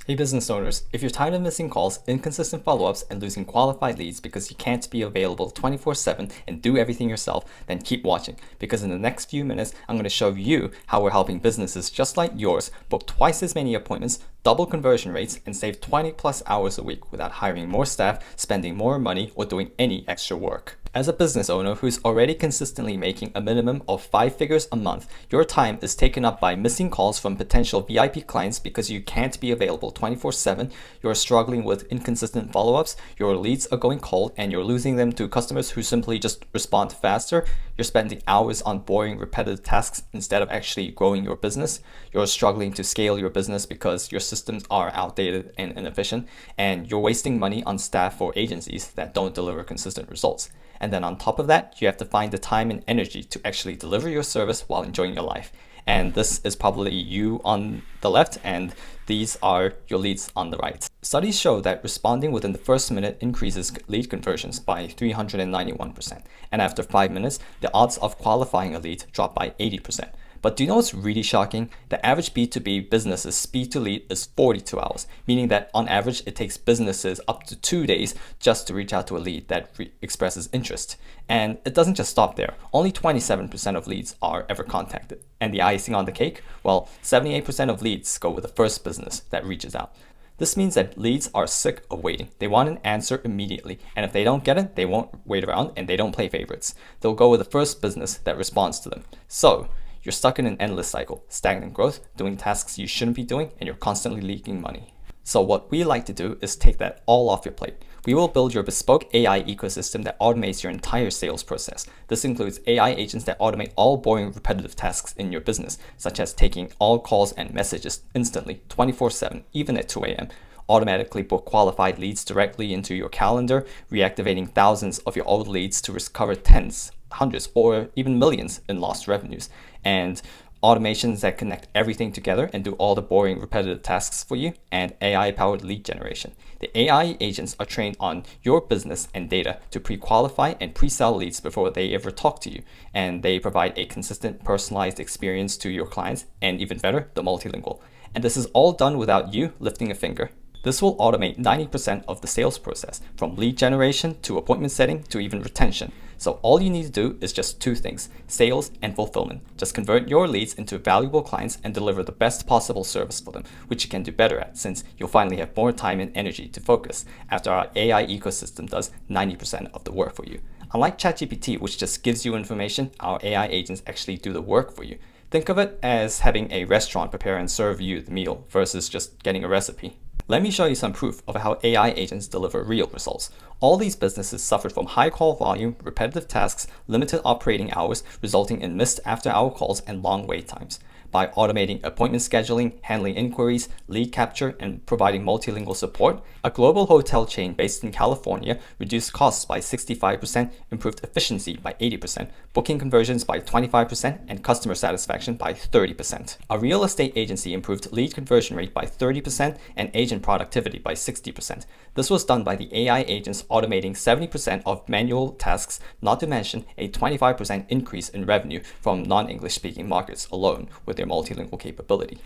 Hey business owners, if you're tired of missing calls, inconsistent follow-ups, and losing qualified leads because you can't be available 24/7 and do everything yourself, then keep watching, because in the next few minutes, I'm going to show you how we're helping businesses just like yours book twice as many appointments, double conversion rates, and save 20 plus hours a week without hiring more staff, spending more money, or doing any extra work. As a business owner who's already consistently making a minimum of 5 figures a month, your time is taken up by missing calls from potential VIP clients because you can't be available 24/7, you're struggling with inconsistent follow-ups, your leads are going cold, and you're losing them to customers who simply just respond faster, you're spending hours on boring, repetitive tasks instead of actually growing your business, you're struggling to scale your business because your systems are outdated and inefficient, and you're wasting money on staff or agencies that don't deliver consistent results. And then on top of that, you have to find the time and energy to actually deliver your service while enjoying your life. And this is probably you on the left, and these are your leads on the right. Studies show that responding within the first minute increases lead conversions by 391%. And after 5 minutes, the odds of qualifying a lead drop by 80%. But do you know what's really shocking? The average B2B business's speed to lead is 42 hours, meaning that on average, it takes businesses up to 2 days just to reach out to a lead that expresses interest. And it doesn't just stop there. Only 27% of leads are ever contacted. And the icing on the cake? Well, 78% of leads go with the first business that reaches out. This means that leads are sick of waiting. They want an answer immediately. And if they don't get it, they won't wait around and they don't play favorites. They'll go with the first business that responds to them. So, you're stuck in an endless cycle, stagnant growth, doing tasks you shouldn't be doing, and you're constantly leaking money. So what we like to do is take that all off your plate. We will build your bespoke AI ecosystem that automates your entire sales process. This includes AI agents that automate all boring, repetitive tasks in your business, such as taking all calls and messages instantly, 24/7, even at 2 a.m., automatically book qualified leads directly into your calendar, reactivating thousands of your old leads to recover tens, hundreds, or even millions in lost revenues, and automations that connect everything together and do all the boring, repetitive tasks for you, and AI-powered lead generation. The AI agents are trained on your business and data to pre-qualify and pre-sell leads before they ever talk to you, and they provide a consistent, personalized experience to your clients, and even better, the multilingual. And this is all done without you lifting a finger. This will automate 90% of the sales process, from lead generation to appointment setting to even retention. So all you need to do is just 2 things, sales and fulfillment. Just convert your leads into valuable clients and deliver the best possible service for them, which you can do better at since you'll finally have more time and energy to focus after our AI ecosystem does 90% of the work for you. Unlike ChatGPT, which just gives you information, our AI agents actually do the work for you. Think of it as having a restaurant prepare and serve you the meal versus just getting a recipe. Let me show you some proof of how AI agents deliver real results. All these businesses suffered from high call volume, repetitive tasks, limited operating hours, resulting in missed after-hour calls and long wait times. By automating appointment scheduling, handling inquiries, lead capture, and providing multilingual support, a global hotel chain based in California reduced costs by 65%, improved efficiency by 80%, booking conversions by 25%, and customer satisfaction by 30%. A real estate agency improved lead conversion rate by 30% and agent productivity by 60%. This was done by the AI agents automating 70% of manual tasks, not to mention a 25% increase in revenue from non-English speaking markets alone with their multilingual capability.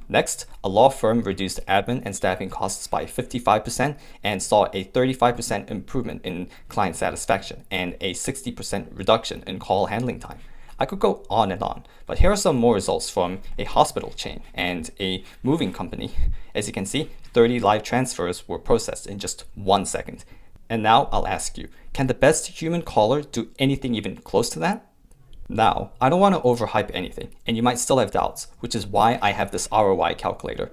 Next, a law firm reduced admin and staffing costs by 55% and saw a 35% improvement in client satisfaction and a 60% reduction in call handling time. I could go on and on, but here are some more results from a hospital chain and a moving company. As you can see, 30 live transfers were processed in just 1 second. And now I'll ask you, can the best human caller do anything even close to that? Now, I don't want to overhype anything, and you might still have doubts, which is why I have this ROI calculator.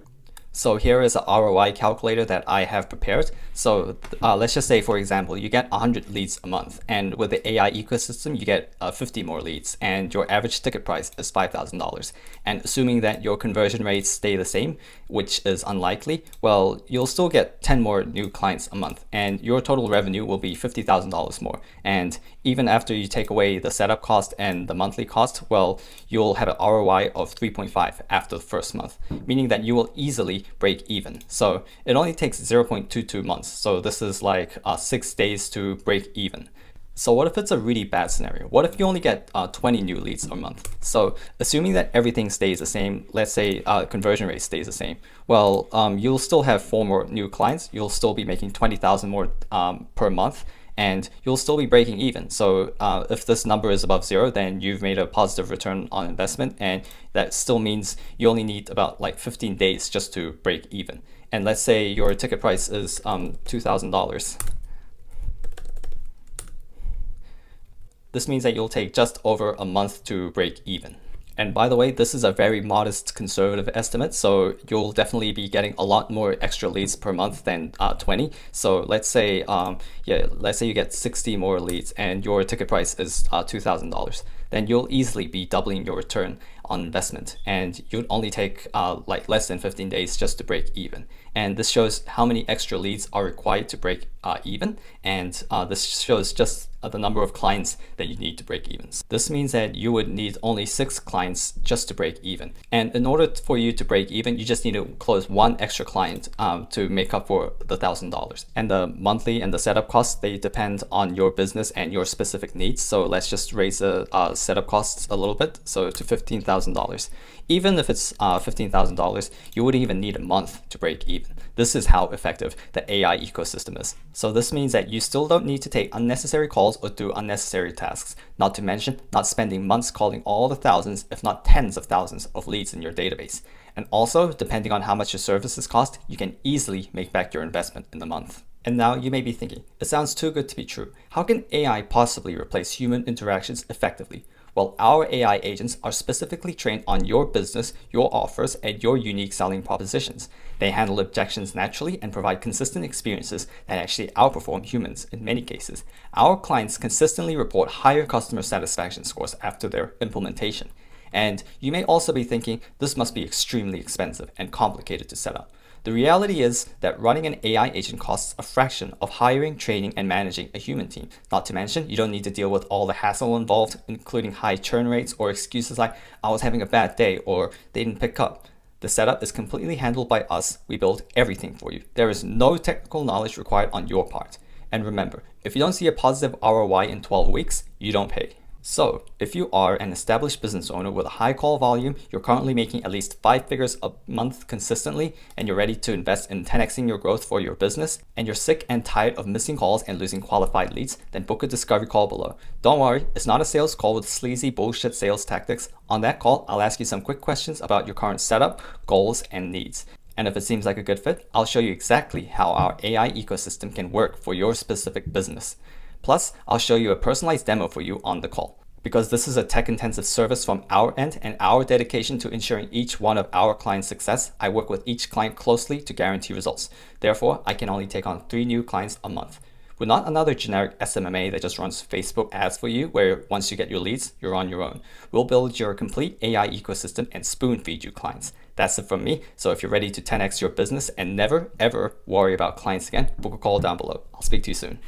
So here is a ROI calculator that I have prepared. So let's just say, for example, you get 100 leads a month, and with the AI ecosystem, you get 50 more leads, and your average ticket price is $5,000. And assuming that your conversion rates stay the same, which is unlikely, well, you'll still get 10 more new clients a month, and your total revenue will be $50,000 more. And even after you take away the setup cost and the monthly cost, well, you'll have an ROI of 3.5 after the first month, meaning that you will easily break even. So it only takes 0.22 months. So this is like 6 days to break even. So what if it's a really bad scenario? What if you only get 20 new leads a month? So assuming that everything stays the same, let's say conversion rate stays the same, well, you'll still have 4 more new clients. You'll still be making 20,000 more per month, and you'll still be breaking even. So if this number is above 0, then you've made a positive return on investment, and that still means you only need about like 15 days just to break even. And let's say your ticket price is $2,000. This means that you'll take just over a month to break even. And by the way, this is a very modest conservative estimate, so you'll definitely be getting a lot more extra leads per month than 20. So let's say, let's say you get 60 more leads and your ticket price is $2,000. Then you'll easily be doubling your return on investment, and you'd only take like less than 15 days just to break even. And this shows how many extra leads are required to break even, and this shows just the number of clients that you need to break even. This means that you would need only 6 clients just to break even. And in order for you to break even, you just need to close 1 extra client to make up for the $1,000. And the monthly and the setup costs, they depend on your business and your specific needs. So let's just raise the setup costs a little bit, so to $15,000. Even if it's $15,000, you wouldn't even need a month to break even. This is how effective the AI ecosystem is. So this means that you still don't need to take unnecessary calls or do unnecessary tasks, not to mention not spending months calling all the thousands, if not tens of thousands of leads in your database. And also, depending on how much your services cost, you can easily make back your investment in the month. And now you may be thinking, it sounds too good to be true. How can AI possibly replace human interactions effectively? Well, our AI agents are specifically trained on your business, your offers, and your unique selling propositions. They handle objections naturally and provide consistent experiences that actually outperform humans in many cases. Our clients consistently report higher customer satisfaction scores after their implementation. And you may also be thinking, this must be extremely expensive and complicated to set up. The reality is that running an AI agent costs a fraction of hiring, training, and managing a human team. Not to mention, you don't need to deal with all the hassle involved, including high churn rates or excuses like, I was having a bad day or they didn't pick up. The setup is completely handled by us. We build everything for you. There is no technical knowledge required on your part. And remember, if you don't see a positive ROI in 12 weeks, you don't pay. So, if you are an established business owner with a high call volume, you're currently making at least 5 figures a month consistently, and you're ready to invest in 10xing your growth for your business, and you're sick and tired of missing calls and losing qualified leads, then book a discovery call below. Don't worry, it's not a sales call with sleazy bullshit sales tactics. On that call, I'll ask you some quick questions about your current setup, goals, and needs. And if it seems like a good fit, I'll show you exactly how our AI ecosystem can work for your specific business. Plus, I'll show you a personalized demo for you on the call. Because this is a tech-intensive service from our end and our dedication to ensuring each one of our clients' success, I work with each client closely to guarantee results. Therefore, I can only take on 3 new clients a month. We're not another generic SMMA that just runs Facebook ads for you, where once you get your leads, you're on your own. We'll build your complete AI ecosystem and spoon feed you clients. That's it from me. So if you're ready to 10x your business and never, ever worry about clients again, book a call down below. I'll speak to you soon.